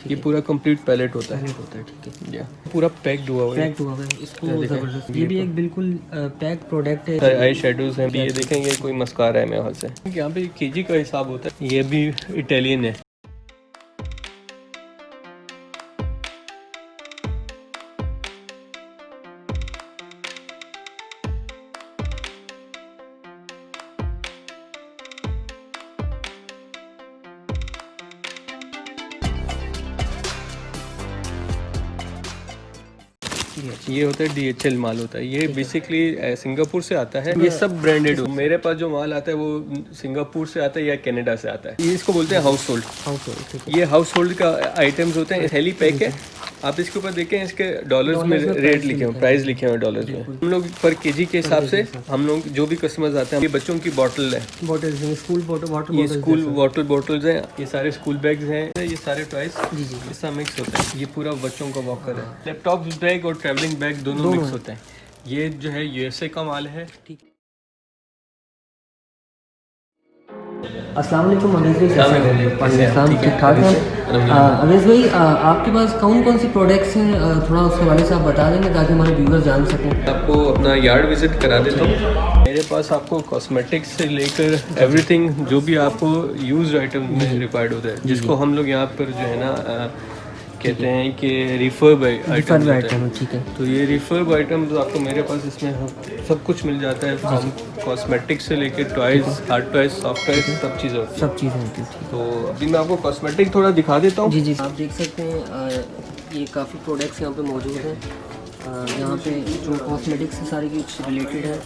ये पूरा complete palette होता है। ठीक है। या पूरा पैक्ड हुआ हुआ है। इसको जबरदस्त, ये भी एक बिल्कुल पैक प्रोडक्ट है। आई शेडोज हैं, ये देखेंगे कोई मस्कारा है मेरे हाथ से। यहाँ पे केजी का हिसाब होता है। ये भी इटालियन है। ये होता है DHL माल होता है। ये बेसिकली सिंगापुर से आता है। ये सब ब्रांडेड हो। मेरे पास जो माल आता है वो सिंगापुर से आता है या कनाडा से आता है। ये इसको बोलते हैं हाउस होल्ड। ये हाउस होल्ड का आइटम्स होते हैं। हेली पैक है। आप इसके ऊपर देखें, इसके डॉलर्स में रेट लिखे हुए, प्राइस लिखे हुए डॉलर्स में। हम लोग पर केजी के हिसाब से हम लोग जो भी कस्टमर्स आते हैं, ये बच्चों की बॉटल है, स्कूल वाटर, ये स्कूल वाटर बॉटल्स हैं, ये सारे स्कूल बैग्स हैं, ये सारे टॉयज इसका मिक्स होता है। ये पूरा बच्चों का वॉकर है। लैपटॉप बैग और ट्रैवलिंग बैग दोनों मिक्स होते हैं। ये जो है USA का माल है। अस्सलाम वालेकुम अवेश भाई, ठीक ठाक हैं? अवेश भाई, आपके पास कौन कौन सी प्रोडक्ट्स हैं, थोड़ा उसके बारे से आप बता देंगे ताकि हमारे व्यूअर्स जान सकें। आपको अपना यार्ड विजिट करा देता हूँ। मेरे पास आपको कॉस्मेटिक्स से लेकर एवरीथिंग जो भी आपको यूज आइटम में रिक्वायर्ड होता है, जिसको हम लोग यहाँ पर जो है ना कहते हैं कि रिफर्ब आइटम। ठीक है। तो ये रिफर्ब आइटम्स आपको मेरे पास इसमें सब कुछ मिल जाता है। हम कॉस्मेटिक्स से लेके toys, hard toys, soft toys, सब चीज़ें होती हैं। तो अभी मैं आपको कॉस्मेटिक थोड़ा दिखा देता हूँ। जी, आप देख सकते हैं ये काफ़ी प्रोडक्ट्स यहाँ पे मौजूद हैं। यहाँ पे जो कॉस्मेटिक्स से सारी कुछ रिलेटेड है,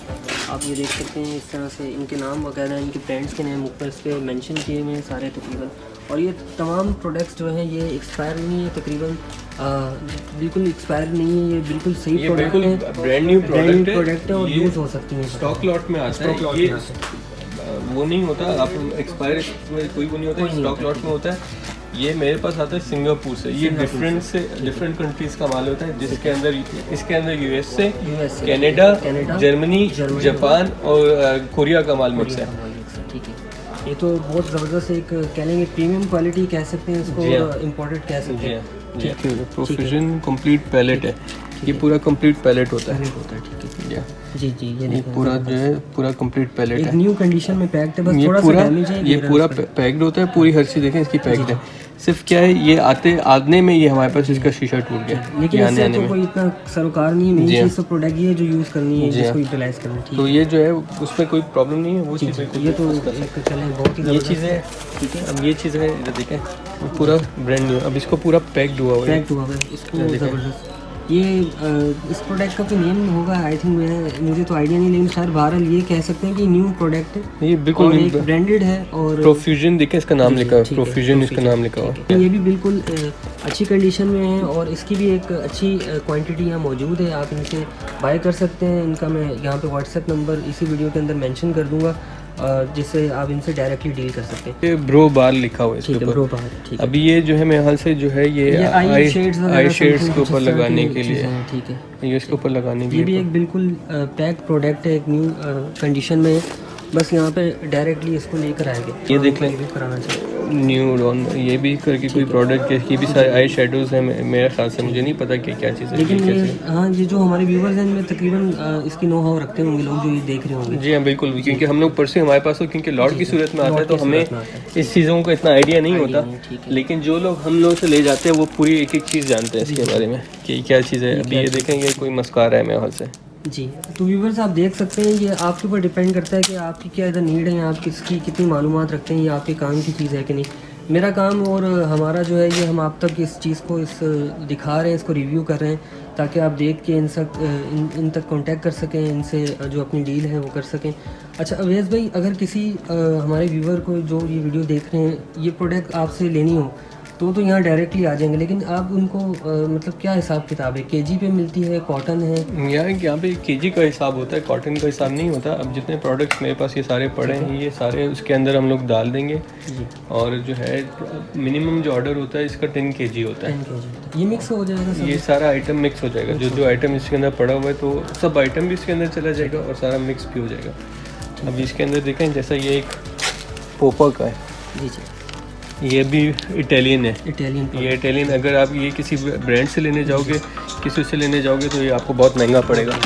आप ये देख सकते हैं। इस तरह से इनके नाम वगैरह, इनके ब्रांड्स के नाम ऊपर इस पर मैंशन किए हुए हैं सारे तकरीबन। और ये तमाम प्रोडक्ट्स जो हैं ये एक्सपायर नहीं है तकरीबन, बिल्कुल एक्सपायर नहीं है। ये बिल्कुल सही प्रोडक्ट है, ब्रांड न्यू प्रोडक्ट है और यूज़ हो सकती है। स्टॉक लॉट में आता है। ये वो नहीं होता, आप एक्सपायर में कोई वो नहीं होता, स्टॉक लॉट में होता है। ये मेरे पास आता है सिंगापुर से। ये डिफरेंट कंट्रीज का माल होता है, जिसके अंदर इसके अंदर US से, कनाडा, जर्मनी, जापान और कोरिया का माल मिक्स है। ठीक है। ये तो बहुत ज़बरदस्त एक कह लेंगे प्रीमियम क्वालिटी कह सकते हैं इसको, इम्पोर्टेड कह सकते हैं। प्रोफ्यूजन कंप्लीट पैलेट है। ये पूरा कंप्लीट पैलेट होता है। ठीक है जी, ये पूरा जो है पूरा कंप्लीट पैलेट है। न्यू कंडीशन में पैक्ड है, बस ये थोड़ा सा डैमेज है। ये पूरा पैक्ड होता है। पूरी हर चीज़ देखें इसकी पैक्ड है। सिर्फ क्या है, ये आने में ये हमारे पास इसका शीशा टूट गया, लेकिन इससे तो कोई इतना सरोकार नहीं है। मेन चीज़ तो प्रोडक्ट ये जो यूज़ करनी है, जिसको यूटिलाइज करना है। तो ये जो है उसमें कोई प्रॉब्लम नहीं है। वो चीज़ ये तो चले बहुत ही ये चीज़ है। ठीक है। अब ये चीज़ है, इधर देखें, पूरा ब्रांड न्यू। अब इसको पूरा पैक्ड हुआ है। इसको ज़बरदस्त। ये इस प्रोडक्ट का तो नेम होगा आई थिंक, मुझे तो आइडिया नहीं, लेकिन शायद बहरहाल ये कह सकते हैं कि न्यू प्रोडक्ट है। ये बिल्कुल एक ब्रांडेड है और प्रोफ्यूजन देखें, इसका नाम लिखा है, प्रोफ्यूजन इसका नाम लिखा हुआ है। ये भी बिल्कुल अच्छी कंडीशन में है और इसकी भी एक अच्छी क्वांटिटी यहाँ मौजूद है। आप इनसे बाय कर सकते हैं। इनका मैं यहाँ पे व्हाट्सएप नंबर इसी वीडियो के अंदर मेंशन कर दूंगा, जिससे आप इनसे डायरेक्टली डील कर सकते हैं। ये ब्रो बार लिखा हुआ है इसके ऊपर। अभी ये जो है मेरे हाल से जो है ये आई शेड्स के ऊपर लगाने के लिए। ठीक है। ये इसके ऊपर लगाने के लिए ये भी एक बिल्कुल पैक प्रोडक्ट है, एक न्यू कंडीशन में। बस यहाँ पे डायरेक्टली इसको लेकर आएंगे। ये देख लें, कराना चाहिए न्यू डॉन, ये भी करके कोई प्रोडक्ट की भी सारे आई शेडोज हैं मेरे ख्याल से। मुझे नहीं पता कि क्या चीज़ है, लेकिन ये हाँ, ये जो हमारे व्यूवर्स हैं इनमें तकरीबन इसकी नो हाउ रखते होंगे लोग जो ये देख रहे होंगे। जी हाँ, बिल्कुल, क्योंकि हम लोग परसे हमारे पास हो, क्योंकि लॉट की सूरत में आता है तो हमें इस चीज़ों का इतना आइडिया नहीं होता। लेकिन जो लोग हम लोग से ले जाते हैं वो पूरी एक एक चीज़ जानते हैं इसके बारे में कि क्या चीज़ है। अभी ये देखेंगे कोई मस्कारा है मेरे हाल से। जी, तो व्यूवर्स आप देख सकते हैं, ये आपके ऊपर डिपेंड करता है कि आपकी क्या इधर नीड है, आप किसकी कितनी मालूमात रखते हैं, ये आपके काम की चीज़ है कि नहीं। मेरा काम और हमारा जो है ये हम आप तक इस चीज़ को दिखा रहे हैं, इसको रिव्यू कर रहे हैं, ताकि आप देख के इन तक कांटेक्ट कर सकें, इनसे जो अपनी डील है वो कर सकें। अच्छा अवेश भाई, अगर किसी हमारे व्यूवर को जो ये वीडियो देख रहे हैं, ये प्रोडक्ट आपसे लेनी हो तो यहाँ डायरेक्टली आ जाएंगे, लेकिन आप उनको मतलब क्या हिसाब किताब है, केजी पे मिलती है, कॉटन है? यहाँ पे केजी का हिसाब होता है, कॉटन का हिसाब नहीं होता। अब जितने प्रोडक्ट्स मेरे पास ये सारे पड़े हैं, ये सारे उसके अंदर हम लोग डाल देंगे। और जो है मिनिमम जो ऑर्डर होता है इसका 10 kg होता है। ये मिक्स हो जाएगा, ये सारा आइटम मिक्स हो जाएगा। जो आइटम इसके अंदर पड़ा हुआ है तो सब आइटम भी इसके अंदर चला जाएगा और सारा मिक्स भी हो जाएगा। अब इसके अंदर देखें, जैसा ये एक पोपा का है। जी, ये भी इटालियन है। इटालियन ये इटालियन, अगर आप ये किसी ब्रांड से लेने जाओगे, किसी से लेने जाओगे तो ये आपको बहुत महंगा पड़ेगा।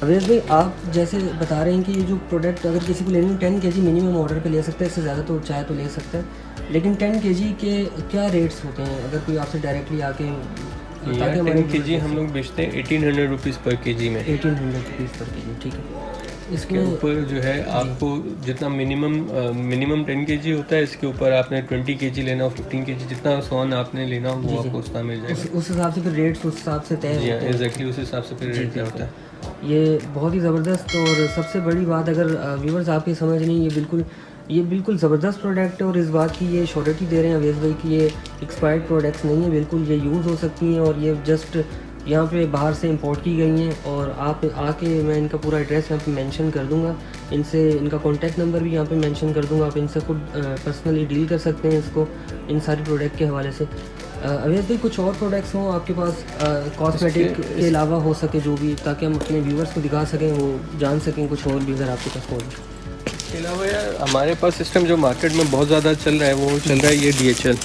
अवेश भाई, आप जैसे बता रहे हैं कि ये जो प्रोडक्ट अगर किसी को लेनी हो 10 kg मिनिमम ऑर्डर पे ले सकते हैं, इससे ज़्यादा तो चाहे तो ले सकते हैं, लेकिन 10 kg के क्या रेट्स होते हैं अगर कोई आपसे डायरेक्टली आके? ताकि 10 kg हम लोग बेचते हैं 1800 रुपीज़ पर kg में। 1800 रुपीज़ पर kg, ठीक है। इसके ऊपर जो है आपको जितना मिनिमम 10 kg होता है, इसके ऊपर आपने 20 kg लेना हो, 15 kg, जितना सोन आपने लेना हो वो आपको उतना मिल जाएगा। उस हिसाब से फिर रेट्स उस हिसाब से तय होते हैं। एग्जैक्टली उस हिसाब से फिर रेट तय होता है। ये बहुत ही ज़बरदस्त, और सबसे बड़ी बात अगर व्यूवर्स आपकी समझ नहीं, ये बिल्कुल ज़बरदस्त प्रोडक्ट है, और इस बात की ये श्योरिटी दे रहे हैं अवेश भाई कि ये एक्सपायर्ड प्रोडक्ट्स नहीं है, बिल्कुल ये यूज़ हो सकती हैं, और ये जस्ट यहाँ पे बाहर से इंपोर्ट की गई हैं। और आप आके, मैं इनका पूरा एड्रेस यहाँ पे मेंशन कर दूँगा, इनका कॉन्टैक्ट नंबर भी यहाँ पे मेंशन कर दूँगा, आप इनसे खुद पर्सनली डील कर सकते हैं इसको, इन सारी प्रोडक्ट के हवाले से। अवेश भाई, कुछ और प्रोडक्ट्स हों आपके पास कॉस्मेटिक के अलावा हो सके जो भी, ताकि हम अपने व्यूवर्स को दिखा सकें, वो जान सकें कुछ और भी अगर आपके पास हो। इसके अलावा यार हमारे पास सिस्टम जो मार्केट में बहुत ज़्यादा चल रहा है वो चल रहा है ये DHL।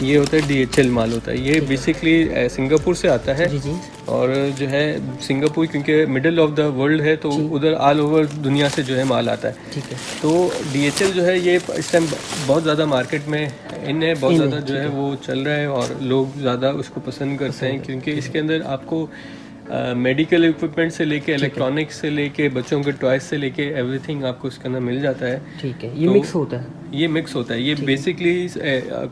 ये होता है DHL माल होता है। ये बेसिकली सिंगापुर से आता है। जी जी। और जो है सिंगापुर क्योंकि मिडल ऑफ द वर्ल्ड है तो उधर ऑल ओवर दुनिया से जो है माल आता है। ठीक है। तो DHL जो है ये इस टाइम बहुत ज़्यादा मार्केट में इन्हें बहुत ज़्यादा जो है वो चल रहा है, और लोग ज़्यादा उसको पसंद करते हैं क्योंकि इसके अंदर आपको मेडिकल इक्विपमेंट से लेके इलेक्ट्रॉनिक्स से लेके बच्चों के टॉयज से लेके एवरीथिंग आपको उसके अंदर मिल जाता है। ठीक है। ये मिक्स होता है? ये मिक्स होता है। ये बेसिकली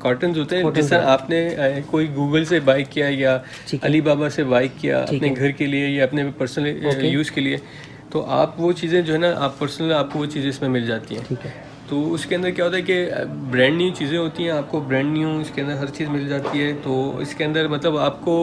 कॉटन्स होते हैं। जैसा आपने कोई गूगल से बाई किया या अलीबाबा से बाई किया अपने घर के लिए या अपने पर्सनल यूज़ के लिए, तो आप वो चीज़ें जो है ना, आप पर्सनल आपको वो चीज़ें इसमें मिल जाती हैं। ठीक है। तो उसके अंदर क्या होता है कि ब्रांड न्यू चीज़ें होती हैं, आपको ब्रांड न्यू इसके अंदर हर चीज़ मिल जाती है। तो इसके अंदर मतलब आपको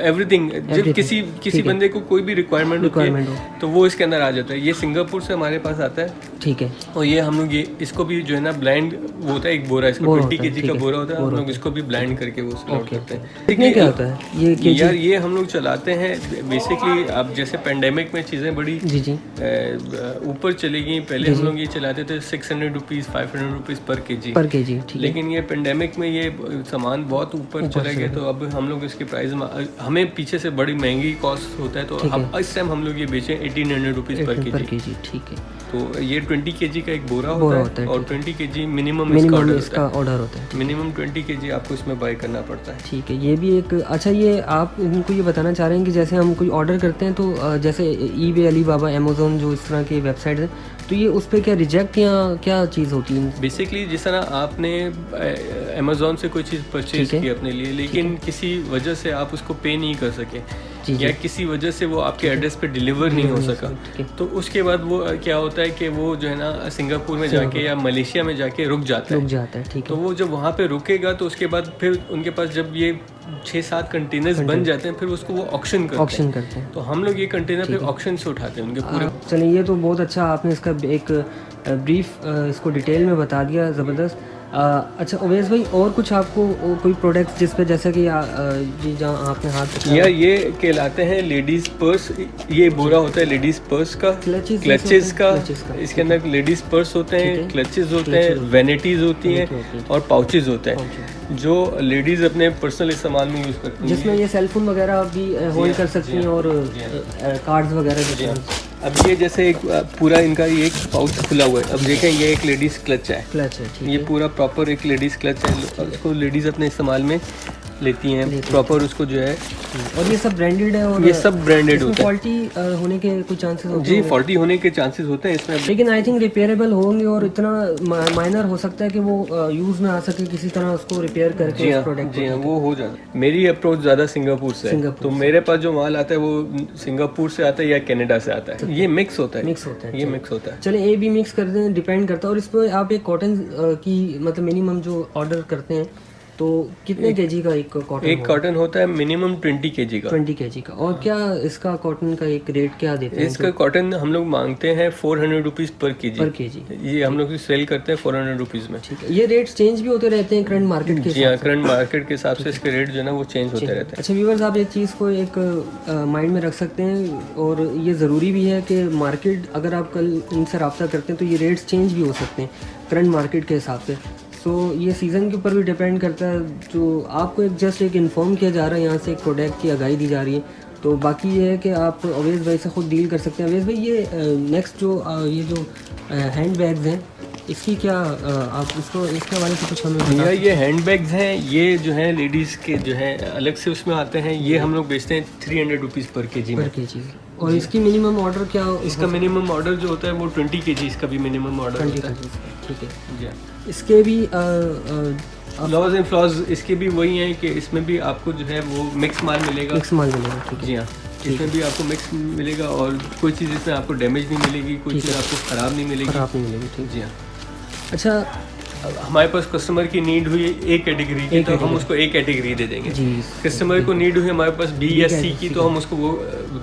एवरीथिंग, जब किसी बंदे को कोई भी रिक्वायरमेंट होती है तो वो इसके अंदर आ जाता है। ये सिंगापुर से हमारे पास आता है। ठीक है। और ये हम लोग इसको भी जो है ना ब्लाइंड, वो होता है एक बोरा, इसको 20 kg का बोरा होता है, हम लोग इसको भी ब्लाइंड करके वो सेल आउट करते हैं। कितने क्या होता है ये यार? ये हम लोग चलाते हैं बेसिकली, अब जैसे पेंडेमिक में चीज़ें बड़ी ऊपर चली गई। पहले हम लोग ये चलाते थे 600 रुपीज़ 500 रुपीज़ पर केजी। लेकिन ये पेंडेमिक में ये सामान बहुत ऊपर चला गया, तो अब हम लोग इसके प्राइस में, हमें पीछे से बड़ी महंगी कॉस्ट होता है, तो अब इस टाइम हम लोग ये बेचें 1800 रुपीज़ पर केजी। ठीक है। तो ये 20 kg का एक बोरा होता है, और 20 kg मिनिमम इसका ऑर्डर होता है। मिनिमम 20 kg आपको इसमें बाय करना पड़ता है। ठीक है। ये भी एक अच्छा, ये आप इनको ये बताना चाह रहे हैं कि जैसे हम कोई ऑर्डर करते हैं तो जैसे eBay, अलीबाबा, अमेज़न, जो इस तरह के वेबसाइट है, तो ये उस पर क्या रिजेक्ट या क्या चीज़ होती है? बेसिकली जिस तरह आपने अमेज़न से कोई चीज़ परचेज की अपने लिए, लेकिन किसी वजह से आप उसको पे नहीं कर सके या किसी वजह से वो आपके एड्रेस पे डिलीवर नहीं हो सका, तो उसके बाद वो क्या होता है कि वो जो है ना सिंगापुर में जाके या मलेशिया में जाके रुक जाता है। ठीक है। तो वो जब वहाँ पे रुकेगा तो उसके बाद फिर उनके पास जब ये 6-7 कंटेनर्स बन जाते हैं, फिर उसको वो ऑक्शन करते हैं। तो हम लोग ये कंटेनर फिर ऑक्शन से उठाते हैं उनके पूरे। चलिए, ये तो बहुत अच्छा आपने इसका एक ब्रीफ इसको डिटेल में बता दिया, ज़बरदस्त। अच्छा अवेश भाई, और कुछ आपको कोई प्रोडक्ट्स जिस पे जैसे कि जहाँ आपने हाथ यार ये कहलाते हैं लेडीज़ पर्स। ये बोरा होता है लेडीज़ पर्स का, क्लचेस का। इसके अंदर लेडीज़ पर्स होते हैं, क्लचेस होते हैं, वैनिटीज़ होती हैं और पाउचेस होते हैं जो लेडीज़ अपने पर्सनल इस्तेमाल में यूज़ करती हैं, जिसमें ये सेलफोन वगैरह भी होल्ड कर सकती हैं और कार्ड्स वगैरह। अब ये जैसे एक पूरा इनका ये एक पाउच खुला हुआ है। अब देखें ये एक लेडीज़ क्लच है। क्लच है, ठीक ये है। पूरा प्रॉपर एक लेडीज़ क्लच है। उसको लेडीज़ अपने इस्तेमाल में लेती हैं प्रॉपर उसको जो है। और ये सब ब्रांडेड है और ये सब ब्रांडेड होता है। फॉल्टी होने के कुछ चांसेस होते जी हैं? फॉल्टी होने के चांसेस होते हैं इसमें। लेकिन आई थिंक रिपेयरेबल होंगे और इतना माइनर हो सकता है कि वो यूज़ में आ सके किसी तरह उसको रिपेयर करके उस प्रोडक्ट जी हाँ वो हो जाता है। मेरी अप्रोच ज़्यादा सिंगापुर से है, तो मेरे पास जो माल आता है वो सिंगापुर से आता है या कनाडा से आता है। ये मिक्स होता है, मिक्स होता है। ये मिक्स होता है। चले ए बी मिक्स करते हैं, डिपेंड करता है। और इस पर आप एक कॉटन की मतलब मिनिमम जो ऑर्डर करते हैं तो कितने केजी का एक कॉटन? एक कॉटन होता है मिनिमम 20 kg का। 20 kg का। और क्या इसका कॉटन का एक रेट क्या देते हैं? इसका कॉटन हम लोग मांगते हैं 400 रुपीज़ पर पर केजी। ये हम लोग सेल करते हैं 400 रुपीज़ में। ठीक है। ये रेट्स चेंज भी होते रहते हैं करंट मार्केट के? जी हाँ करंट मार्केट के हिसाब से इसके रेट जो है ना वो चेंज होते रहते हैं। अच्छा व्यूअर्स, आप एक चीज़ को एक माइंड में रख सकते हैं और ये ज़रूरी भी है कि मार्केट अगर आप कल इनसे रब्ता करते हैं तो ये रेट्स चेंज भी हो सकते हैं करंट मार्केट के हिसाब से। सो ये सीज़न के ऊपर भी डिपेंड करता है। जो आपको एक जस्ट एक इन्फॉर्म किया जा रहा है यहाँ से एक प्रोडक्ट की आगाही दी जा रही है। तो बाकी ये है कि आप अवेश भाई से ख़ुद डील कर सकते हैं। अवेश भाई ये नेक्स्ट जो ये जो हैंड बैग्स हैं इसकी क्या आप इसको इसके हवाले से कुछ हमें भैया ये हैंड बैग्स हैं, ये जो है लेडीज़ के जो है अलग से उसमें आते हैं। ये हम लोग बेचते हैं 300 रुपीज़ पर केजी में। और इसकी मिनिमम ऑर्डर क्या? इसका मिनिमम ऑर्डर जो होता है वो 20 kg इसका भी मिनिमम ऑर्डर होता है। ठीक है जी इसके भी फ्लॉज एंड फ्लॉज इसके भी वही हैं कि इसमें भी आपको जो है वो मिक्स माल मिलेगा। मिक्स माल मिलेगा, ठीक है। जी हाँ इसमें भी आपको मिक्स मिलेगा और कोई चीज़ इसमें आपको डैमेज नहीं मिलेगी, कोई चीज़ आपको ख़राब नहीं मिलेगी। ठीक। जी हाँ। अच्छा हमारे पास कस्टमर की नीड हुई एक कैटेगरी की तो हम उसको एक कैटेगरी दे देंगे। जी। कस्टमर को नीड हुई हमारे पास बी या सी की तो हम उसको वो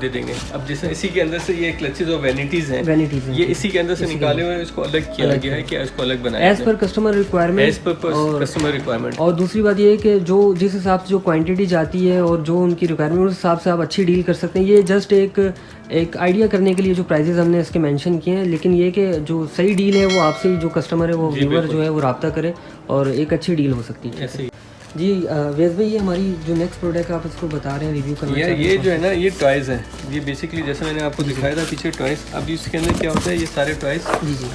दे देंगे। अब जैसे इसी के अंदर से ये क्लचेस और वैनिटीज़ हैं, ये इसी के अंदर से निकाले हुए इसको अलग किया गया है कि इसको अलग बनाया as per customer requirement, as per customer requirement. और दूसरी बात ये है कि जो जिस हिसाब से जो क्वांटिटी जाती है और जो उनकी रिक्वायरमेंट उस हिसाब से आप अच्छी डील कर सकते हैं। ये जस्ट एक आइडिया करने के लिए जो प्राइजेस हमने इसके मेंशन किए हैं, लेकिन ये कि जो सही डील है वो आपसे ही जो कस्टमर है वो व्यूअर जो है वो रब्ता करे और एक अच्छी डील हो सकती है। ऐसे ही जी वेज भाई, ये हमारी जो नेक्स्ट प्रोडक्ट आप इसको बता रहे हैं रिव्यू करना यार ये जो है ना ये टॉयज़ है। ये बेसिकली जैसे मैंने आपको दिखाया था पीछे टॉयज़। अब इसके अंदर क्या होता है ये सारे टॉयज़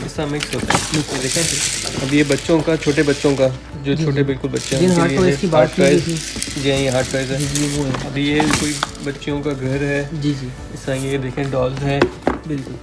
इसका मिक्स होता है। तो देखें अब ये बच्चों का, छोटे बच्चों का जो छोटे बिल्कुल बच्चे हैं हार्ड टॉयज़ की बात की थी। जी हाँ ये हार्ड टॉयज़ है। अभी ये कोई बच्चियों का घर है। जी इस तरह ये देखें डॉल्स हैं। बिल्कुल,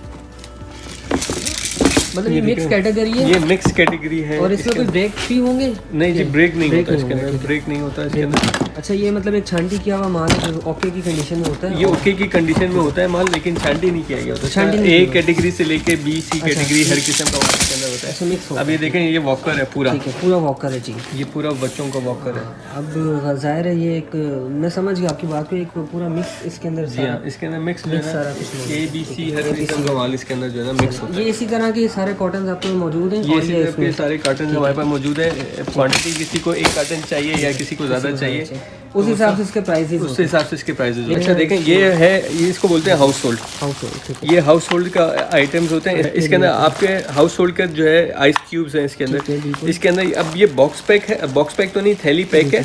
मतलब ये मिक्स कैटेगरी है। ये मिक्स कैटेगरी है। और इसमें कोई ब्रेक भी होंगे? नहीं जी ब्रेक नहीं होता इसके अंदर, ब्रेक नहीं होता इसके अंदर। अच्छा ये मतलब एक छांटी किया हुआ माल है जो ओके की कंडीशन में होता है? ये ओके की कंडीशन में होता है माल, लेकिन छांटी नहीं किया गया होता है। ए कैटेगरी से लेके बी सी कैटेगरी हर किस्म का माल इसके अंदर होता है। मिक्स। अब ये देखें ये वॉकर है पूरा। ठीक है, पूरा वॉकर है जी। ये पूरा बच्चों का वॉकर है। अब जाहिर है ये एक, मैं समझ गया आपकी बात को, एक पूरा मिक्स इसके अंदर। जी हाँ इसके अंदर मिक्स सारा कुछ ए बी सी हर किस्म का माल इसके अंदर जो है ना मिक्स होता है। ये इसी तरह के सारे कॉटन आपके मौजूद हैं? ये इसी तरह के सारे कार्टन हमारे पास मौजूद है। क्वांटिटी किसी को एक कार्टन चाहिए या किसी को ज़्यादा चाहिए उस हिसाब से इसके प्राइसेस, उस हिसाब से इसके प्राइसेस। अच्छा देखें ये है, ये इसको बोलते हैं हाउस होल्ड। ये हाउस होल्ड का आइटम्स होते हैं। इसके अंदर आपके हाउस होल्ड का जो है आइस क्यूब्स हैं इसके अंदर। इसके अंदर अब ये बॉक्स पैक है, बॉक्स पैक तो नहीं थैली पैक है।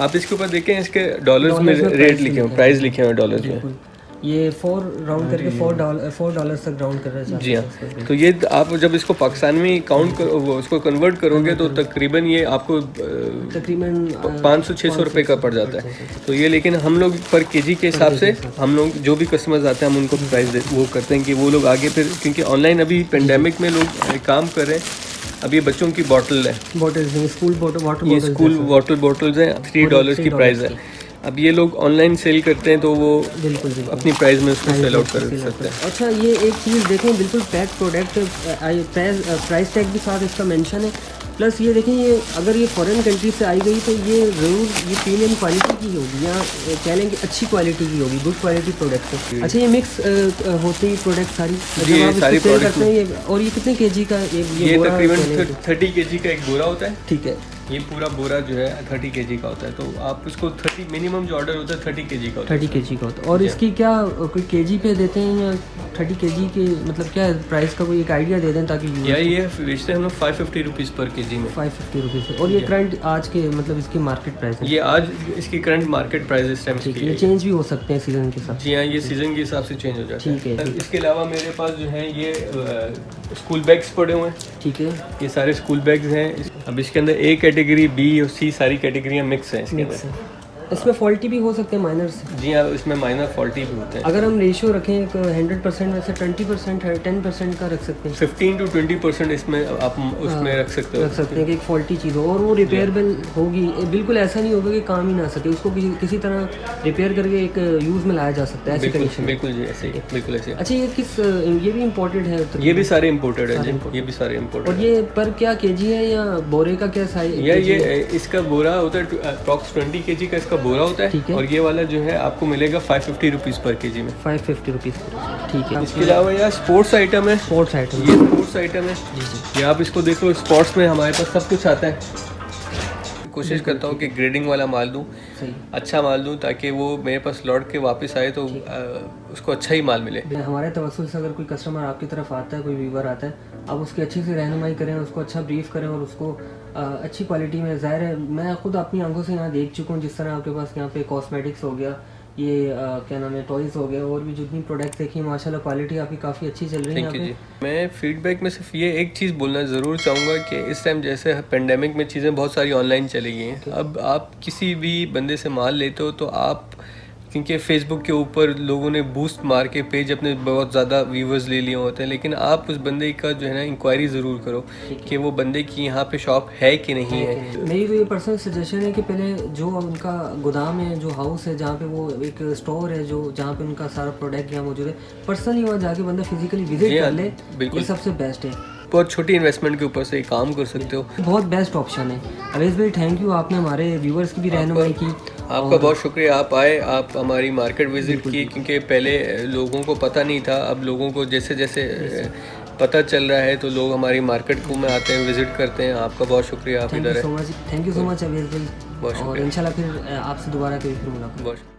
आप इसके ऊपर देखें इसके डॉलर्स में रेट लिखे हुए, प्राइस लिखे हुए डॉलर्स में। ये 4 राउंड करके $4 तक राउंड कर रहे हैं। जी हाँ, तो ये आप जब इसको पाकिस्तान में काउंट उसको कन्वर्ट करोगे तो तकरीबन ये आपको तकरीबन 500-600 रुपये का पड़ जाता है। तो ये लेकिन हम लोग पर केजी के हिसाब से हम लोग जो भी कस्टमर्स आते हैं हम उनको प्राइस वो करते हैं कि वो लोग आगे फिर, क्योंकि ऑनलाइन अभी पेंडेमिक में लोग काम कर रहे हैं। अब ये बच्चों की बॉटल है, स्कूल वाटर, ये स्कूल वाटर बॉटल्स हैं, $3 की प्राइस है। अब ये लोग ऑनलाइन सेल करते हैं तो वो बिल्कुल अपनी प्राइस में उसको सेल आउट कर सकते हैं। अच्छा ये एक चीज़ देखें, बिल्कुल पैक प्रोडक्ट, प्राइस टैग भी साथ इसका मेंशन है। प्लस ये देखें, ये अगर ये फॉरेन कंट्री से आई गई तो ये ज़रूर ये प्रीमियम क्वालिटी की होगी या कह लें कि अच्छी क्वालिटी की होगी, गुड क्वालिटी प्रोडक्ट है। अच्छा ये मिक्स होती है प्रोडक्ट सारी प्रोडक्ट करते हैं। और ये कितने केजी का? ये तकरीबन 30 kg का एक बोरा होता है। ठीक है। ये पूरा बोरा जो है 30 kg का होता है, तो आप इसको 30 मिनिमम जो ऑर्डर होता है 30 kg का होता है। 30 kg का होता है। और इसकी क्या कोई kg पे देते हैं या 30 kg के मतलब क्या प्राइस का कोई एक आइडिया दे दें ताकि या ये बेचते हैं हम लोग 550 रुपीज़ पर kg में। 550 रुपीज़। और ये करंट आज के मतलब इसकी मार्केट प्राइस है? ये आज इसकी करंट मार्केट प्राइस इस टाइम ठीक है, ये चेंज भी हो सकते हैं सीजन के साथ? जी हाँ, ये सीजन के हिसाब से चेंज हो जाता है। ठीक है। इसके अलावा मेरे पास जो है ये स्कूल बैग्स पड़े हुए हैं। ठीक है, ये सारे स्कूल बैग्स हैं। अब इसके अंदर ए कैटेगरी, बी और सी सारी कैटेगरियाँ मिक्स हैं इसके मिक्स अंदर। है। इसमें फॉल्टी भी हो सकते हैं, माइनर्स? जी हाँ, इसमें माइनर फॉल्टी भी होते हैं। अगर हम रेशियो रखें एक 100% में से 20% है, 10% का रख सकते हैं? 15 to 20% इसमें आप उसमें रख सकते हो। रख सकते हैं कि एक फॉल्टी चीज़ हो और वो रिपेयरेबल होगी। बिल्कुल ऐसा नहीं होगा कि काम ही ना सके, उसको किसी तरह रिपेयर करके एक यूज़ में लाया जा सकता है ऐसी कंडीशन में। बिल्कुल जी, ऐसे ही, बिल्कुल ऐसे ही। अच्छा, ये भी इम्पोर्टेड है? ये भी सारे इम्पोर्टेड है जी, ये भी सारे इम्पोर्टेड। और ये पर क्या केजी है या बोरे का क्या साइज? ये इसका बोरा होता है अप्रॉक्स 20 kg का इसका बोरा होता है। और ये वाला जो है आपको मिलेगा 550 रुपीज़ पर kg में। 550 रुपीज़, ठीक है। इसके अलावा यार स्पोर्ट्स आइटम है। स्पोर्ट्स आइटम, ये स्पोर्ट्स आइटम है ये आप इसको देख लो। स्पोर्ट्स में हमारे पास सब कुछ आता है। कोशिश करता हूँ कि ग्रेडिंग वाला माल दूँ, सही, अच्छा माल दूँ, ताकि वो मेरे पास लौट के वापस आए तो उसको अच्छा ही माल मिले। हमारे तवज्जुल से अगर कोई कस्टमर आपकी तरफ आता है, कोई व्यूवर आता है, आप उसकी अच्छी से रहनुमाई करें, उसको अच्छा ब्रीफ करें और उसको अच्छी क्वालिटी में। ज़ाहिर है मैं खुद अपनी आंखों से यहाँ देख चुका हूँ, जिस तरह आपके पास यहाँ पे कॉस्मेटिक्स हो गया, ये क्या नाम है, टॉयज़ हो गए, और भी जितनी प्रोडक्ट्स देखी माशाल्लाह क्वालिटी आपकी काफ़ी अच्छी चल रही है। थैंक यू जी। मैं फीडबैक में सिर्फ ये एक चीज़ बोलना ज़रूर चाहूँगा कि इस टाइम जैसे पेंडेमिक में चीज़ें बहुत सारी ऑनलाइन चली गई हैं। अब आप किसी भी बंदे से माल लेते हो तो आप, क्योंकि फेसबुक के ऊपर लोगों ने बूस्ट मार के पेज अपने बहुत ज़्यादा व्यूवर्स ले लिए होते हैं, लेकिन आप उस बंदे का जो है ना इंक्वायरी ज़रूर करो कि वो बंदे की यहाँ पे शॉप है कि नहीं है। मेरी तो ये पर्सनल सजेशन है कि पहले जो उनका गोदाम है, जो हाउस है, जहाँ पे वो एक स्टोर है, जो जहाँ पे उनका सारा प्रोडक्ट यहाँ मौजूद है, पर्सनली वहाँ जाके बंदा फिजिकली विजिट कर ले, ये सबसे बेस्ट है। बहुत छोटी इन्वेस्टमेंट के ऊपर से काम कर सकते हो, बहुत बेस्ट ऑप्शन है। अवेज भाई थैंक यू, आपने हमारे व्यूवर्स की भी रहनुमाई की। आपका बहुत शुक्रिया, आप आए, आप हमारी मार्केट विजिट की, क्योंकि पहले लोगों को पता नहीं था। अब लोगों को जैसे जैसे पता चल रहा है तो लोग हमारी मार्केट को में आते हैं, विजिट करते हैं। आपका बहुत शुक्रिया, आप इधर है। Thank you so much Awez भाई, बहुत शुक्रिया। और इंशाल्लाह फिर आपसे दोबारा कभी फिर मुलाकात।